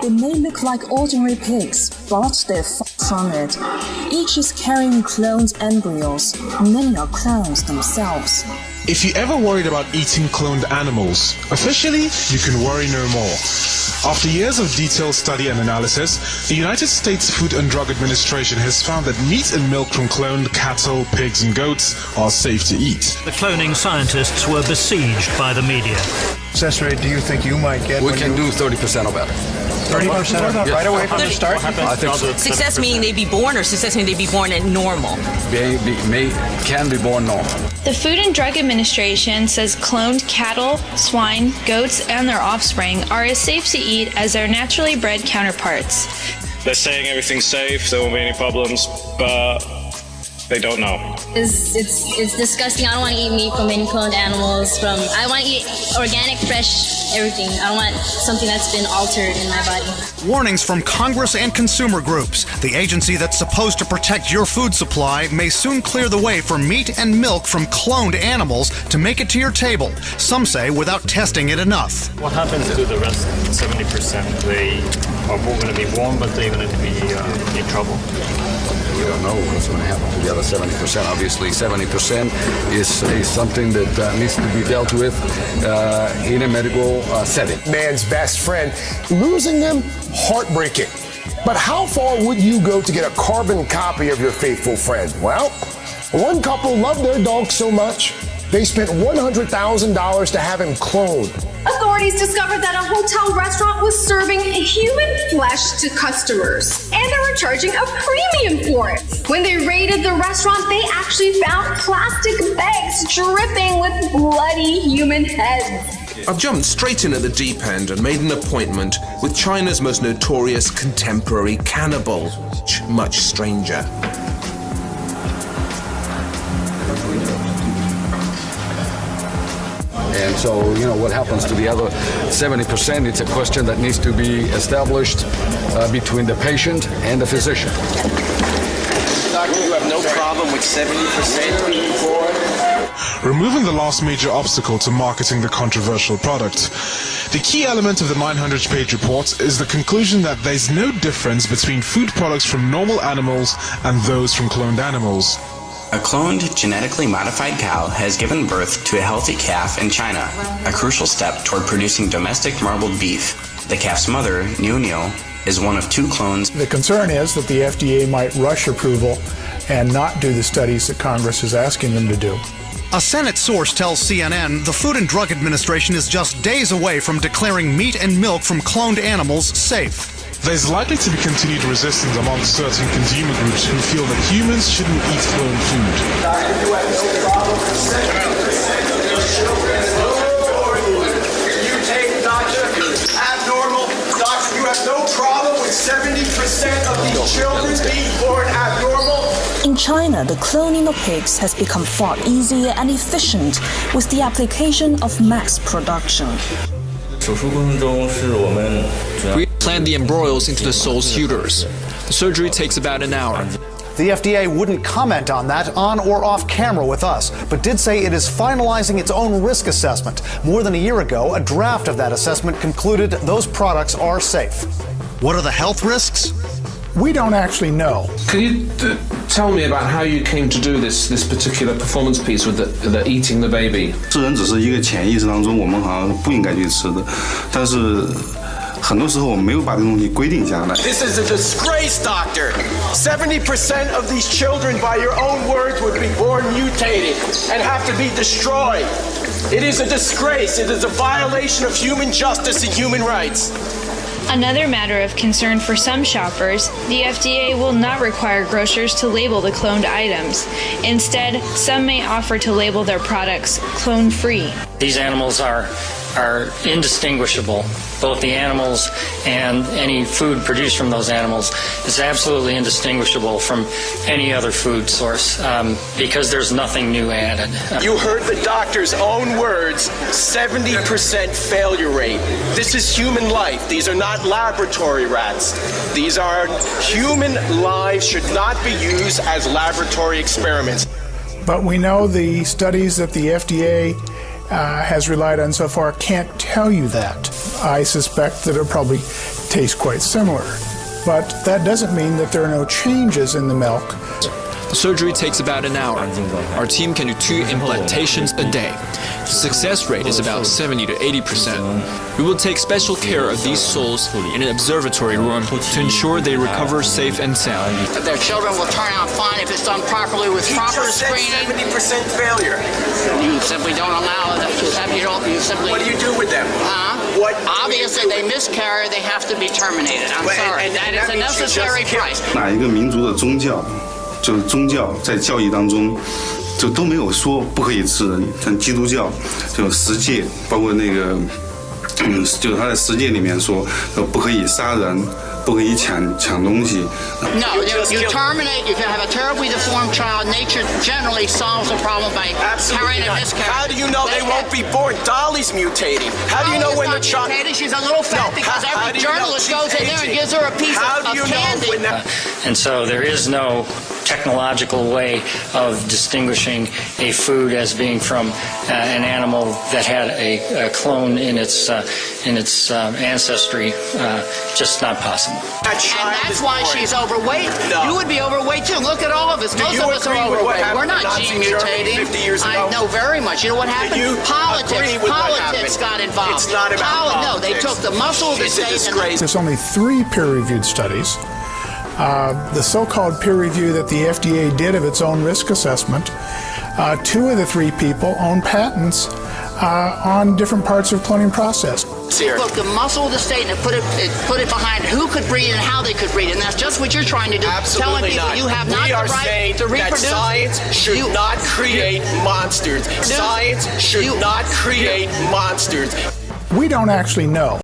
They may look like ordinary pigs, but they're far from it. Each is carrying cloned embryos. Many are clones themselves. If you ever worried about eating cloned animals, officially, you can worry no more. After years of detailed study and analysis, the United States Food and Drug Administration has found that meat and milk from cloned cattle, pigs and goats are safe to eat. The cloning scientists were besieged by the media. Success rate do you think you might get? We can do 30% or better. 30% right away from the start? I think so. Success meaning they be born, or success meaning they be born at normal? Can be born normal. The Food and Drug Administration says cloned cattle, swine, goats, and their offspring are as safe to eat as their naturally bred counterparts. They're saying everything's safe, there won't be any problems, but they don't know. It's disgusting. I don't want to eat meat from any cloned animals. I want to eat organic, fresh, everything. I don't want something that's been altered in my body. Warnings from Congress and consumer groups. The agency that's supposed to protect your food supply may soon clear the way for meat and milk from cloned animals to make it to your table. Some say without testing it enough. What happens to the rest 70%? They are going to be born, but they're going to be in trouble. We don't know what's going to happen to the other 70%. Obviously, 70% is something that needs to be dealt with in a medical setting. Man's best friend. Losing them, heartbreaking. But how far would you go to get a carbon copy of your faithful friend? Well, one couple loved their dog so much, they spent $100,000 to have him cloned. Authorities discovered that a hotel restaurant was serving human flesh to customers, and they were charging a premium for it. When they raided the restaurant, they actually found plastic bags dripping with bloody human heads. I've jumped straight in at the deep end and made an appointment with China's most notorious contemporary cannibal, much stranger. And so, what happens to the other 70%, it's a question that needs to be established between the patient and the physician. Doctor, you have no problem with 70% being born? Removing the last major obstacle to marketing the controversial product. The key element of the 900-page report is the conclusion that there's no difference between food products from normal animals and those from cloned animals. A cloned, genetically modified cow has given birth to a healthy calf in China, a crucial step toward producing domestic marbled beef. The calf's mother, Niu, is one of two clones. The concern is that the FDA might rush approval and not do the studies that Congress is asking them to do. A Senate source tells CNN the Food and Drug Administration is just days away from declaring meat and milk from cloned animals safe. There's likely to be continued resistance among certain consumer groups who feel that humans shouldn't eat cloned food. Doctor, you have no problem with 70% of these children you take, doctor, abnormal. Doctor, you have no problem with 70% of these children being born abnormal. In China, the cloning of pigs has become far easier and efficient with the application of mass production. We plant the embryos into the soul's uterus. The surgery takes about an hour. The FDA wouldn't comment on that on or off camera with us, but did say it is finalizing its own risk assessment. More than a year ago, a draft of that assessment concluded those products are safe. What are the health risks? We don't actually know. Can you tell me about how you came to do this particular performance piece with the eating the baby? 智人只是一个潜意识当中我们好像不应该去吃的，但是很多时候我们没有把这个东西规定下来。 This is a disgrace, doctor. 70% of these children, by your own words, would be born mutated and have to be destroyed. It is a disgrace. It is a violation of human justice and human rights. Another matter of concern for some shoppers, the FDA will not require grocers to label the cloned items. Instead, some may offer to label their products clone-free. These animals are indistinguishable. Both the animals and any food produced from those animals is absolutely indistinguishable from any other food source because there's nothing new added. You heard the doctor's own words, 70% failure rate. This is human life. These are not laboratory rats. These are human lives, should not be used as laboratory experiments. But we know the studies that the FDA has relied on so far can't tell you that. I suspect that it'll probably taste quite similar. But that doesn't mean that there are no changes in the milk. The surgery takes about an hour. Our team can do 2 implantations a day. The success rate is about 70 to 80%. We will take special care of these souls in an observatory room to ensure they recover safe and sound. Their children will turn out fine if it's done properly with proper screening. 70% failure. You simply don't allow it. What do you do with them? Obviously, they miscarry. They have to be terminated. I'm sorry. That is a necessary price. 哪一个民族的宗教，就是宗教在教义当中，就都没有说不可以吃人。像基督教，就十诫，包括那个，就是他在十诫里面说，不可以杀人。不可以抢东西。No, you terminate. You can have a terribly deformed child. Nature generally solves the problem by carrying a miscarriage. How do you know they won't be born? Dolly's mutating. How do you know when the child? She's a little fat because every journalist goes in there and gives her a piece of candy. And so there is no technological way of distinguishing a food as being from an animal that had a clone in its ancestry. Just not possible. And that's why she's overweight. No. You would be overweight too. Look at all of us. Most of us are overweight. We're not gene mutating. 50 years ago? I know very much. You know what happened? Politics got involved. It's not about politics. No, they took the muscle of the state. There's only 3 peer-reviewed studies. The so-called peer review that the FDA did of its own risk assessment, 2 of the 3 people own patents on different parts of cloning process. Look, the muscle of the state and put it behind who could breed and how they could breed, and that's just what you're trying to do. Absolutely telling people not. you have not the right to reproduce. That science should not create monsters. Science should not create monsters. We don't actually know